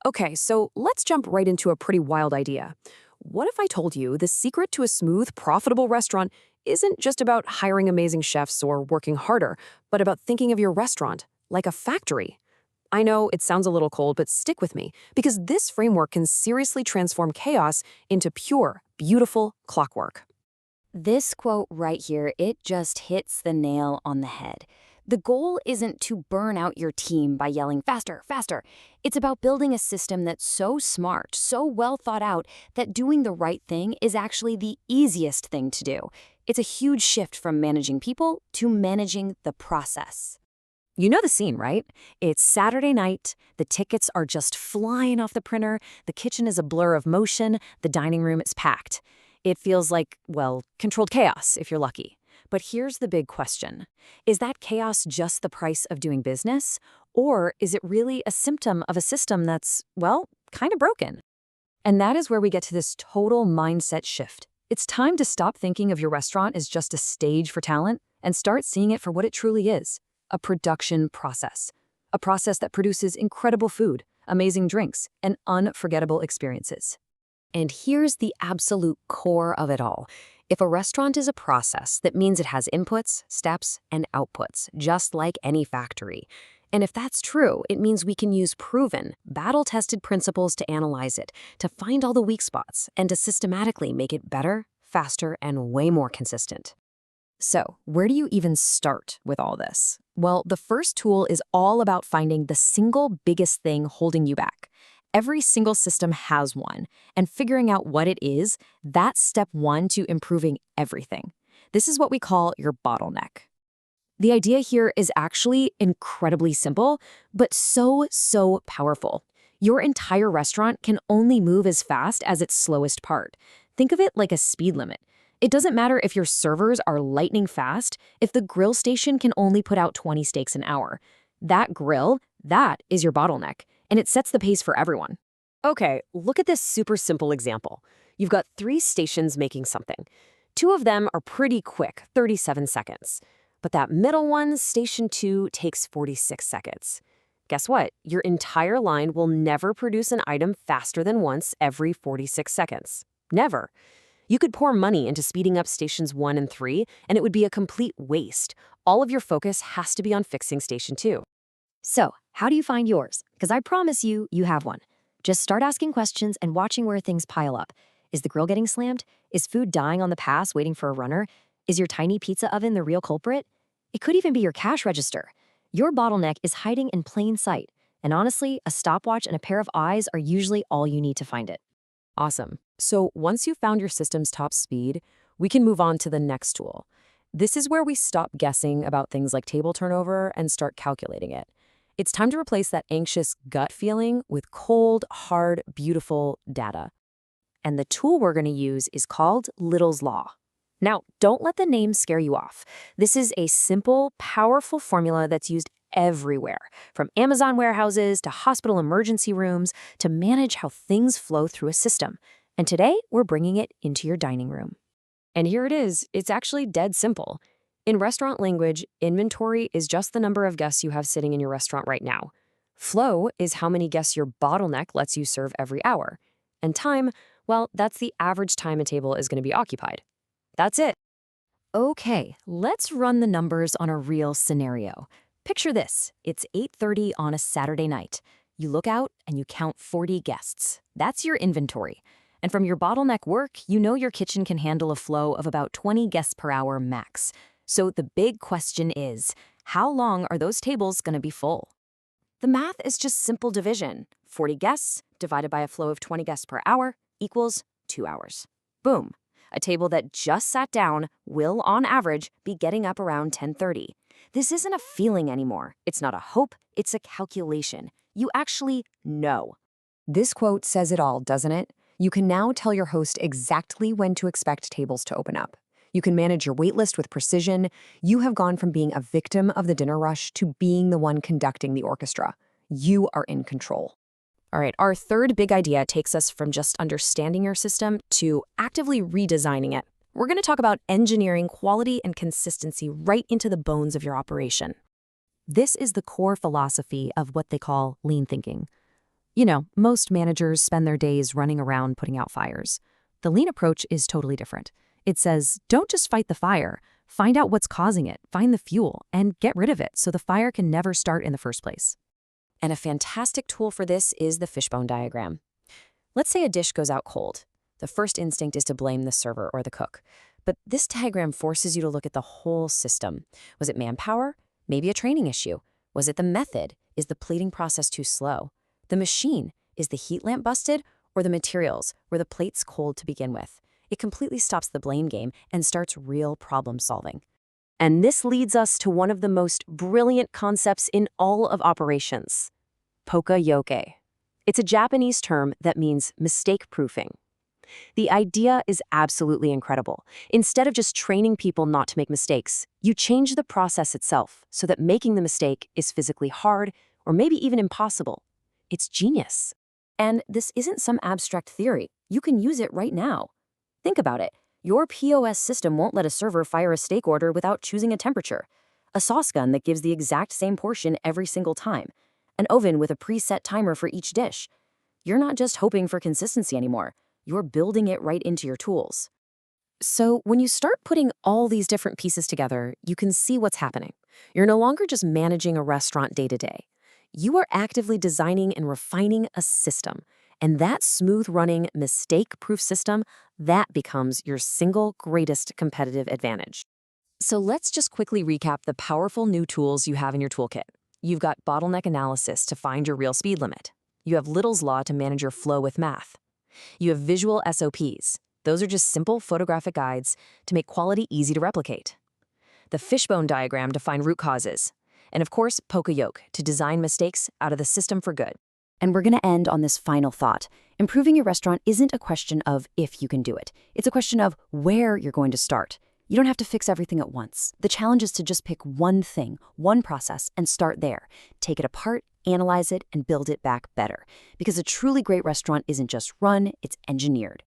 Okay, so let's jump right into a pretty wild idea. What if I told you the secret to a smooth, profitable restaurant isn't just about hiring amazing chefs or working harder, but about thinking of your restaurant like a factory? I know it sounds a little cold, but stick with me, because this framework can seriously transform chaos into pure, beautiful clockwork. This quote right here, it just hits the nail on the head. The goal isn't to burn out your team by yelling faster, faster. It's about building a system that's so smart, so well thought out, that doing the right thing is actually the easiest thing to do. It's a huge shift from managing people to managing the process. You know the scene, right? It's Saturday night, the tickets are just flying off the printer, the kitchen is a blur of motion, the dining room is packed. It feels like, well, controlled chaos if you're lucky. But here's the big question. Is that chaos just the price of doing business? Or is it really a symptom of a system that's, well, kind of broken? And that is where we get to this total mindset shift. It's time to stop thinking of your restaurant as just a stage for talent and start seeing it for what it truly is, a production process. A process that produces incredible food, amazing drinks, and unforgettable experiences. And here's the absolute core of it all. If a restaurant is a process, that means it has inputs, steps, and outputs, just like any factory. And if that's true, it means we can use proven, battle-tested principles to analyze it, to find all the weak spots, and to systematically make it better, faster, and way more consistent. So, where do you even start with all this? Well, the first tool is all about finding the single biggest thing holding you back. Every single system has one, and figuring out what it is, that's step one to improving everything. This is what we call your bottleneck. The idea here is actually incredibly simple, but so powerful. Your entire restaurant can only move as fast as its slowest part. Think of it like a speed limit. It doesn't matter if your servers are lightning fast if the grill station can only put out 20 steaks an hour. That grill, that is your bottleneck, and it sets the pace for everyone. Okay, look at this super simple example. You've got 3 stations making something. 2 of them are pretty quick, 37 seconds. But that middle one, station 2, takes 46 seconds. Guess what? Your entire line will never produce an item faster than once every 46 seconds. Never. You could pour money into speeding up stations 1 and 3, and it would be a complete waste. All of your focus has to be on fixing station 2. So, how do you find yours? Because I promise you, you have one. Just start asking questions and watching where things pile up. Is the grill getting slammed? Is food dying on the pass waiting for a runner? Is your tiny pizza oven the real culprit? It could even be your cash register. Your bottleneck is hiding in plain sight. And honestly, a stopwatch and a pair of eyes are usually all you need to find it. Awesome. So once you've found your system's top speed, we can move on to the next tool. This is where we stop guessing about things like table turnover and start calculating it. It's time to replace that anxious gut feeling with cold, hard, beautiful data. And the tool we're going to use is called Little's Law. Now, don't let the name scare you off. This is a simple, powerful formula that's used everywhere, from Amazon warehouses to hospital emergency rooms, to manage how things flow through a system. And today, we're bringing it into your dining room. And here it is. It's actually dead simple. In restaurant language, inventory is just the number of guests you have sitting in your restaurant right now. Flow is how many guests your bottleneck lets you serve every hour. And time, well, that's the average time a table is going to be occupied. That's it. Okay, let's run the numbers on a real scenario. Picture this. It's 8:30 on a Saturday night. You look out and you count 40 guests. That's your inventory. And from your bottleneck work, you know your kitchen can handle a flow of about 20 guests per hour max. So the big question is, how long are those tables going to be full? The math is just simple division. 40 guests divided by a flow of 20 guests per hour equals 2 hours. Boom. A table that just sat down will, on average, be getting up around 10:30. This isn't a feeling anymore. It's not a hope. It's a calculation. You actually know. This quote says it all, doesn't it? You can now tell your host exactly when to expect tables to open up. You can manage your wait list with precision. You have gone from being a victim of the dinner rush to being the one conducting the orchestra. You are in control. All right, our third big idea takes us from just understanding your system to actively redesigning it. We're going to talk about engineering quality and consistency right into the bones of your operation. This is the core philosophy of what they call lean thinking. Most managers spend their days running around putting out fires. The lean approach is totally different. It says, don't just fight the fire. Find out what's causing it, find the fuel, and get rid of it so the fire can never start in the first place. And a fantastic tool for this is the fishbone diagram. Let's say a dish goes out cold. The first instinct is to blame the server or the cook. But this diagram forces you to look at the whole system. Was it manpower? Maybe a training issue. Was it the method? Is the plating process too slow? The machine? Is the heat lamp busted? Or the materials? Were the plates cold to begin with? It completely stops the blame game and starts real problem solving. And this leads us to one of the most brilliant concepts in all of operations, poka-yoke. It's a Japanese term that means mistake-proofing. The idea is absolutely incredible. Instead of just training people not to make mistakes, you change the process itself so that making the mistake is physically hard or maybe even impossible. It's genius. And this isn't some abstract theory. You can use it right now. Think about it. Your POS system won't let a server fire a steak order without choosing a temperature, a sauce gun that gives the exact same portion every single time, an oven with a preset timer for each dish. You're not just hoping for consistency anymore. You're building it right into your tools. So when you start putting all these different pieces together, you can see what's happening. You're no longer just managing a restaurant day to day. You are actively designing and refining a system. And that smooth-running, mistake-proof system, that becomes your single greatest competitive advantage. So let's just quickly recap the powerful new tools you have in your toolkit. You've got bottleneck analysis to find your real speed limit. You have Little's Law to manage your flow with math. You have visual SOPs. Those are just simple photographic guides to make quality easy to replicate. The fishbone diagram to find root causes. And of course, poka-yoke to design mistakes out of the system for good. And we're going to end on this final thought. Improving your restaurant isn't a question of if you can do it. It's a question of where you're going to start. You don't have to fix everything at once. The challenge is to just pick one thing, one process, and start there. Take it apart, analyze it, and build it back better. Because a truly great restaurant isn't just run, it's engineered.